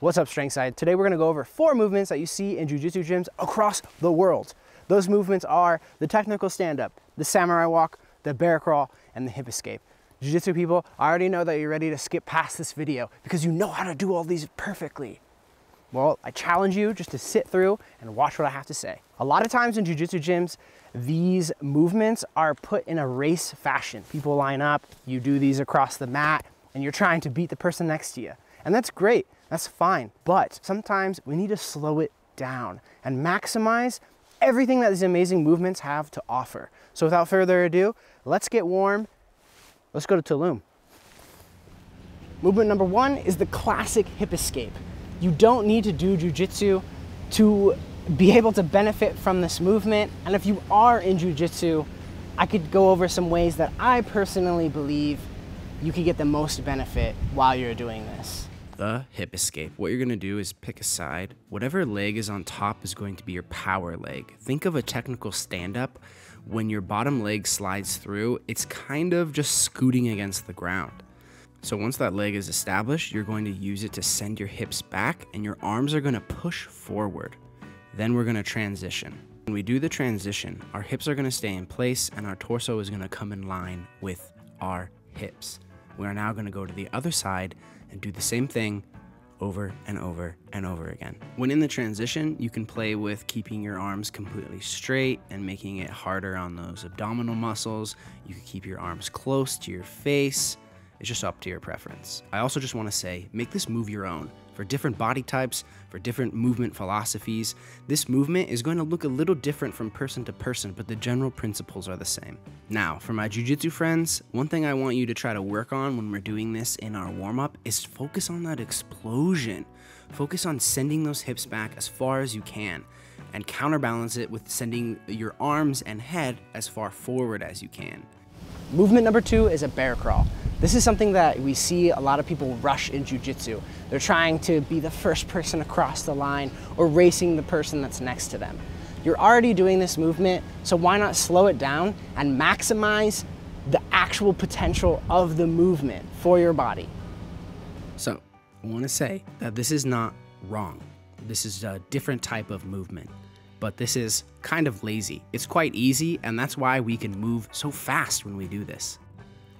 What's up, Strength Side? Today we're gonna go over 4 movements that you see in Jiu-Jitsu gyms across the world. Those movements are the technical stand-up, the samurai walk, the bear crawl, and the hip escape. Jiu-Jitsu people, I already know that you're ready to skip past this video because you know how to do all these perfectly. Well, I challenge you just to sit through and watch what I have to say. A lot of times in Jiu-Jitsu gyms, these movements are put in a race fashion. People line up, you do these across the mat, and you're trying to beat the person next to you. And that's great, that's fine. But sometimes we need to slow it down and maximize everything that these amazing movements have to offer. So without further ado, let's get warm. Let's go to Tulum. Movement number 1 is the classic hip escape. You don't need to do Jiu-Jitsu to be able to benefit from this movement. And if you are in Jiu-Jitsu, I could go over some ways that I personally believe you can get the most benefit while you're doing this. The hip escape. What you're gonna do is pick a side. Whatever leg is on top is going to be your power leg. Think of a technical stand-up. When your bottom leg slides through, it's kind of just scooting against the ground. So once that leg is established, you're going to use it to send your hips back and your arms are gonna push forward. Then we're gonna transition. When we do the transition, our hips are gonna stay in place and our torso is gonna come in line with our hips. We are now gonna go to the other side and do the same thing over and over and over again. When in the transition, you can play with keeping your arms completely straight and making it harder on those abdominal muscles. You can keep your arms close to your face. It's just up to your preference. I also just want to say, make this move your own. For different body types, for different movement philosophies, this movement is going to look a little different from person to person, but the general principles are the same. Now, for my Jiu-Jitsu friends, one thing I want you to try to work on when we're doing this in our warm-up is focus on that explosion. Focus on sending those hips back as far as you can and counterbalance it with sending your arms and head as far forward as you can. Movement number 2 is a bear crawl. This is something that we see a lot of people rush in Jiu-Jitsu. They're trying to be the first person across the line or racing the person that's next to them. You're already doing this movement, so why not slow it down and maximize the actual potential of the movement for your body? So, I want to say that this is not wrong. This is a different type of movement, but this is kind of lazy. It's quite easy, and that's why we can move so fast when we do this.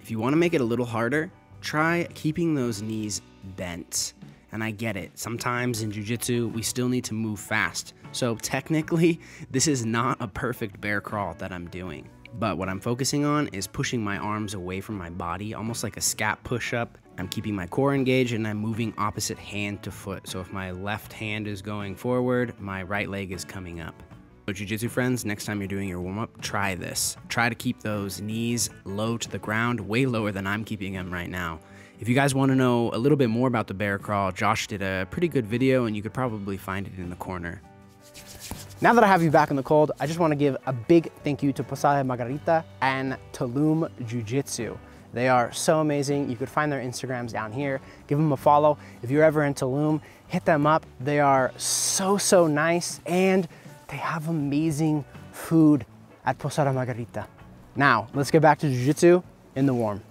If you want to make it a little harder, try keeping those knees bent. And I get it, sometimes in Jiu-Jitsu, we still need to move fast. So technically, this is not a perfect bear crawl that I'm doing. But what I'm focusing on is pushing my arms away from my body, almost like a scat push-up. I'm keeping my core engaged and I'm moving opposite hand to foot. So if my left hand is going forward, my right leg is coming up. So Jiu-Jitsu friends, next time you're doing your warm-up, try this. Try to keep those knees low to the ground, way lower than I'm keeping them right now. If you guys want to know a little bit more about the bear crawl, Josh did a pretty good video and you could probably find it in the corner. Now that I have you back in the cold, I just want to give a big thank you to Posada Margarita and Tulum Jiu-Jitsu. They are so amazing. You could find their Instagrams down here. Give them a follow. If you're ever in Tulum, hit them up. They are so nice and they have amazing food at Posada Margarita. Now, let's get back to Jiu-Jitsu in the warm.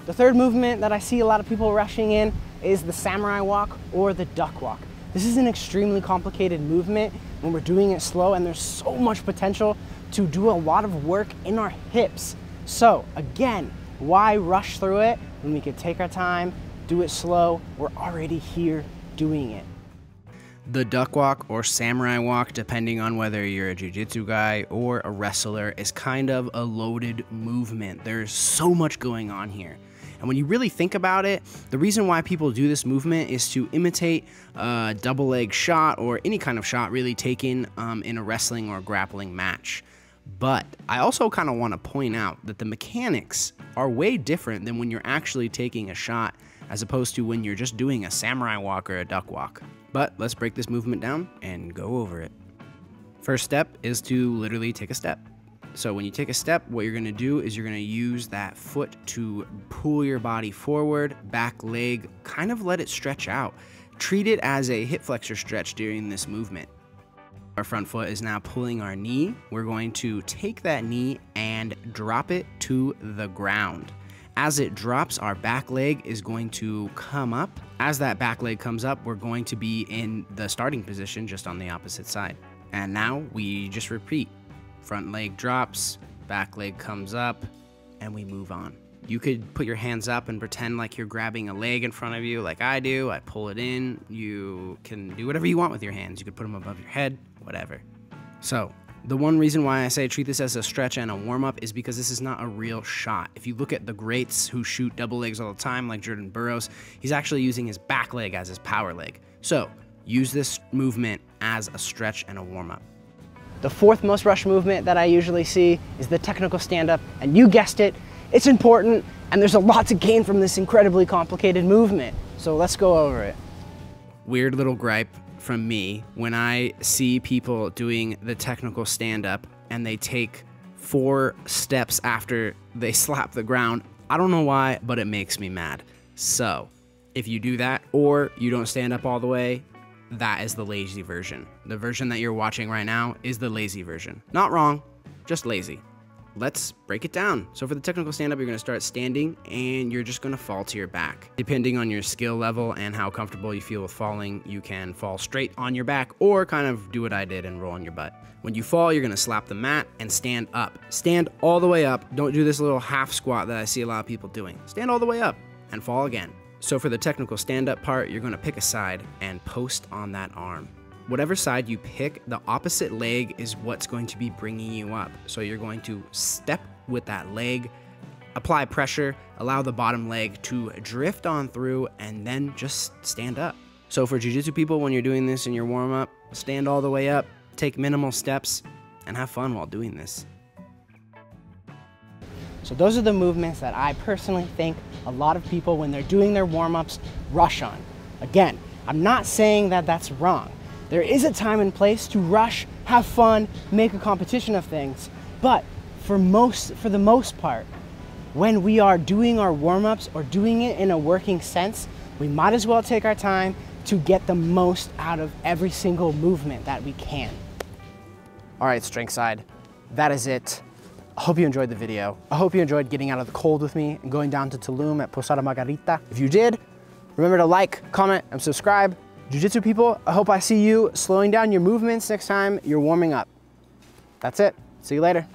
The third movement that I see a lot of people rushing in is the samurai walk or the duck walk. This is an extremely complicated movement when we're doing it slow, and there's so much potential to do a lot of work in our hips. So again, why rush through it when we could take our time, do it slow? We're already here doing it. The duck walk or samurai walk, depending on whether you're a jiu-jitsu guy or a wrestler, is kind of a loaded movement. There's so much going on here. And when you really think about it, the reason why people do this movement is to imitate a double leg shot or any kind of shot really taken in a wrestling or grappling match. But I also kind of want to point out that the mechanics are way different than when you're actually taking a shot as opposed to when you're just doing a samurai walk or a duck walk. But let's break this movement down and go over it. First step is to literally take a step. So when you take a step, what you're going to do is you're going to use that foot to pull your body forward, back leg, kind of let it stretch out. Treat it as a hip flexor stretch during this movement. Our front foot is now pulling our knee. We're going to take that knee and drop it to the ground. As it drops, our back leg is going to come up. As that back leg comes up, we're going to be in the starting position just on the opposite side. And now we just repeat. Front leg drops, back leg comes up, and we move on. You could put your hands up and pretend like you're grabbing a leg in front of you like I do. I pull it in. You can do whatever you want with your hands. You could put them above your head, whatever. So the one reason why I say treat this as a stretch and a warm-up is because this is not a real shot. If you look at the greats who shoot double legs all the time, like Jordan Burroughs, he's actually using his back leg as his power leg. So use this movement as a stretch and a warm-up. The fourth most rush movement that I usually see is the technical stand-up, and you guessed it, it's important, and there's a lot to gain from this incredibly complicated movement. So let's go over it. Weird little gripe from me when I see people doing the technical stand-up and they take 4 steps after they slap the ground. I don't know why, but it makes me mad. So if you do that or you don't stand up all the way, that is the lazy version. The version that you're watching right now is the lazy version. Not wrong, just lazy. Let's break it down. So for the technical stand-up, you're gonna start standing and you're just gonna fall to your back. Depending on your skill level and how comfortable you feel with falling, you can fall straight on your back or kind of do what I did and roll on your butt. When you fall, you're gonna slap the mat and stand up. Stand all the way up. Don't do this little half squat that I see a lot of people doing. Stand all the way up and fall again. So for the technical stand-up part, you're gonna pick a side and post on that arm. Whatever side you pick, the opposite leg is what's going to be bringing you up. So you're going to step with that leg, apply pressure, allow the bottom leg to drift on through, and then just stand up. So for Jiu-Jitsu people, when you're doing this in your warm-up, stand all the way up, take minimal steps, and have fun while doing this. So those are the movements that I personally think a lot of people, when they're doing their warm-ups, rush on. Again, I'm not saying that that's wrong. There is a time and place to rush, have fun, make a competition of things, but for the most part, when we are doing our warm-ups or doing it in a working sense, we might as well take our time to get the most out of every single movement that we can. All right, strength side, that is it. I hope you enjoyed the video. I hope you enjoyed getting out of the cold with me and going down to Tulum at Posada Margarita. If you did, remember to like, comment, and subscribe. Jiu-Jitsu people, I hope I see you slowing down your movements next time you're warming up. That's it. See you later.